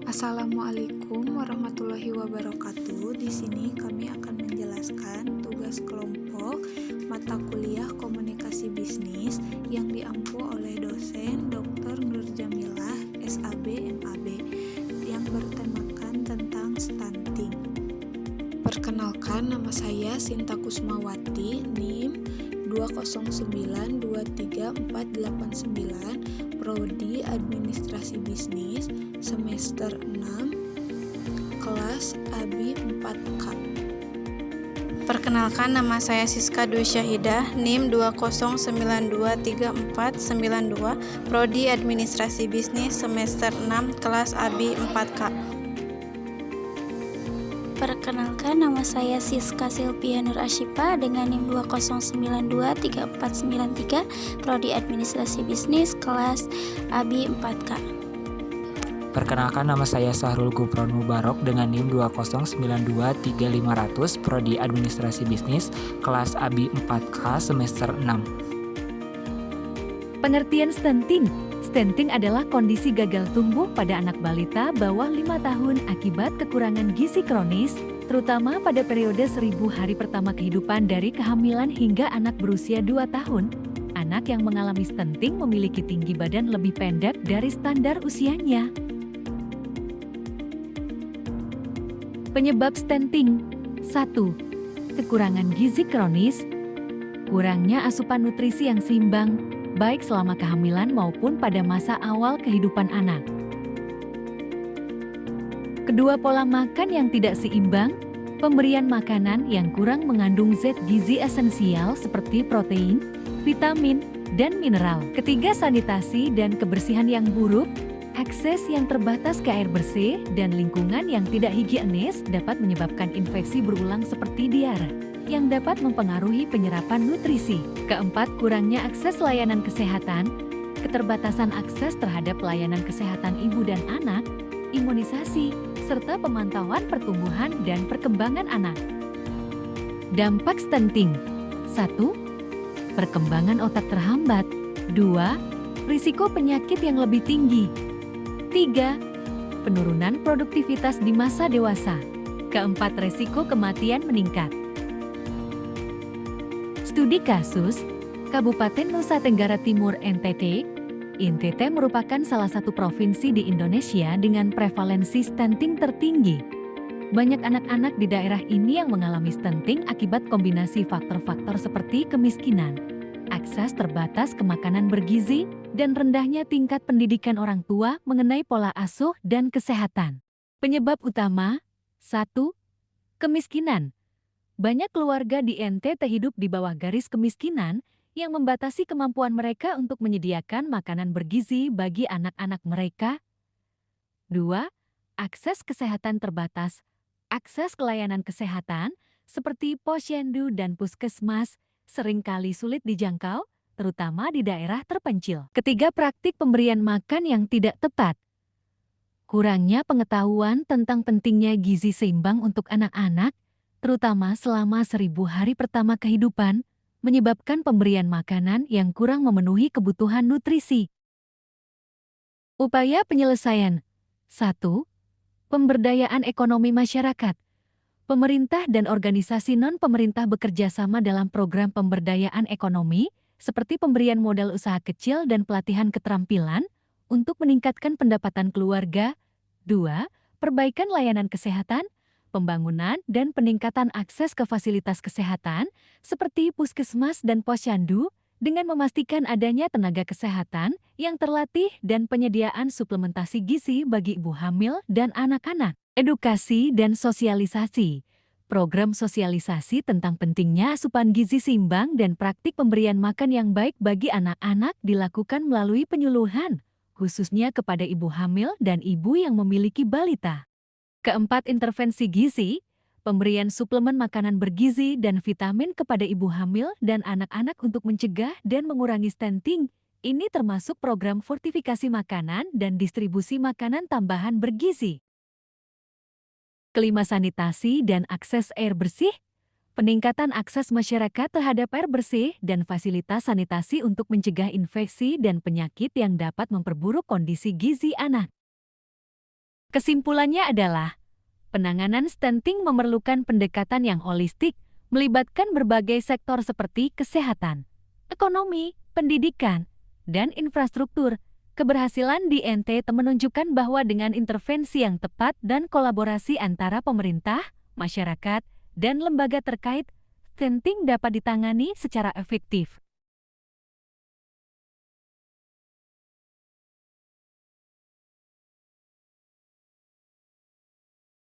Assalamualaikum warahmatullahi wabarakatuh. Di sini kami akan menjelaskan tugas kelompok mata kuliah komunikasi bisnis yang diampu oleh dosen Dr. Nur Jamilah, SAB, MAB, yang bertemakan tentang stunting. Perkenalkan, nama saya Sinta Kusmawati, NIM 209234489, Prodi Administrasi Bisnis, semester 6, kelas ABI 4K. Perkenalkan, nama saya Siska Dwi Syahidah, NIM 209234492, Prodi Administrasi Bisnis, semester 6, kelas ABI 4K. Perkenalkan, nama saya Siska Silvia Nur Asyifa dengan NIM 209234493, Prodi Administrasi Bisnis, kelas ABI 4K. Perkenalkan, nama saya Sahrul Gufron Mubarok dengan NIM 209235500, Prodi Administrasi Bisnis, kelas ABI 4K, semester 6. Pengertian stunting. Stunting adalah kondisi gagal tumbuh pada anak balita bawah 5 tahun akibat kekurangan gizi kronis, terutama pada periode 1000 hari pertama kehidupan dari kehamilan hingga anak berusia 2 tahun. Anak yang mengalami stunting memiliki tinggi badan lebih pendek dari standar usianya. Penyebab stunting. 1. Kekurangan gizi kronis. Kurangnya asupan nutrisi yang seimbang, baik selama kehamilan maupun pada masa awal kehidupan anak. Kedua, pola makan yang tidak seimbang, pemberian makanan yang kurang mengandung zat gizi esensial seperti protein, vitamin, dan mineral. Ketiga, sanitasi dan kebersihan yang buruk, akses yang terbatas ke air bersih, dan lingkungan yang tidak higienis dapat menyebabkan infeksi berulang seperti diare, yang dapat mempengaruhi penyerapan nutrisi. Keempat, kurangnya akses layanan kesehatan, keterbatasan akses terhadap layanan kesehatan ibu dan anak, imunisasi, serta pemantauan pertumbuhan dan perkembangan anak. Dampak stunting. 1. Perkembangan otak terhambat. 2. Risiko penyakit yang lebih tinggi. 3. Penurunan produktivitas di masa dewasa. Keempat, risiko kematian meningkat. Studi kasus, Kabupaten Nusa Tenggara Timur NTT. NTT merupakan salah satu provinsi di Indonesia dengan prevalensi stunting tertinggi. Banyak anak-anak di daerah ini yang mengalami stunting akibat kombinasi faktor-faktor seperti kemiskinan, akses terbatas ke makanan bergizi, dan rendahnya tingkat pendidikan orang tua mengenai pola asuh dan kesehatan. Penyebab utama. 1. Kemiskinan. Banyak keluarga di NTT hidup di bawah garis kemiskinan yang membatasi kemampuan mereka untuk menyediakan makanan bergizi bagi anak-anak mereka. 2. Akses kesehatan terbatas. Akses ke layanan kesehatan seperti posyandu dan puskesmas seringkali sulit dijangkau, terutama di daerah terpencil. Ketiga, praktik pemberian makan yang tidak tepat. Kurangnya pengetahuan tentang pentingnya gizi seimbang untuk anak-anak, terutama selama 1000 hari pertama kehidupan, menyebabkan pemberian makanan yang kurang memenuhi kebutuhan nutrisi. Upaya penyelesaian. 1. Pemberdayaan ekonomi masyarakat. Pemerintah dan organisasi non-pemerintah bekerja sama dalam program pemberdayaan ekonomi, seperti pemberian modal usaha kecil dan pelatihan keterampilan, untuk meningkatkan pendapatan keluarga. 2. Perbaikan layanan kesehatan, pembangunan dan peningkatan akses ke fasilitas kesehatan seperti puskesmas dan posyandu dengan memastikan adanya tenaga kesehatan yang terlatih dan penyediaan suplementasi gizi bagi ibu hamil dan anak-anak. Edukasi dan sosialisasi. Program sosialisasi tentang pentingnya asupan gizi seimbang dan praktik pemberian makan yang baik bagi anak-anak dilakukan melalui penyuluhan, khususnya kepada ibu hamil dan ibu yang memiliki balita. Keempat, intervensi gizi, pemberian suplemen makanan bergizi dan vitamin kepada ibu hamil dan anak-anak untuk mencegah dan mengurangi stunting. Ini termasuk program fortifikasi makanan dan distribusi makanan tambahan bergizi. Kelima, sanitasi dan akses air bersih, peningkatan akses masyarakat terhadap air bersih dan fasilitas sanitasi untuk mencegah infeksi dan penyakit yang dapat memperburuk kondisi gizi anak. Kesimpulannya adalah, penanganan stunting memerlukan pendekatan yang holistik, melibatkan berbagai sektor seperti kesehatan, ekonomi, pendidikan, dan infrastruktur. Keberhasilan di NTT menunjukkan bahwa dengan intervensi yang tepat dan kolaborasi antara pemerintah, masyarakat, dan lembaga terkait, stunting dapat ditangani secara efektif.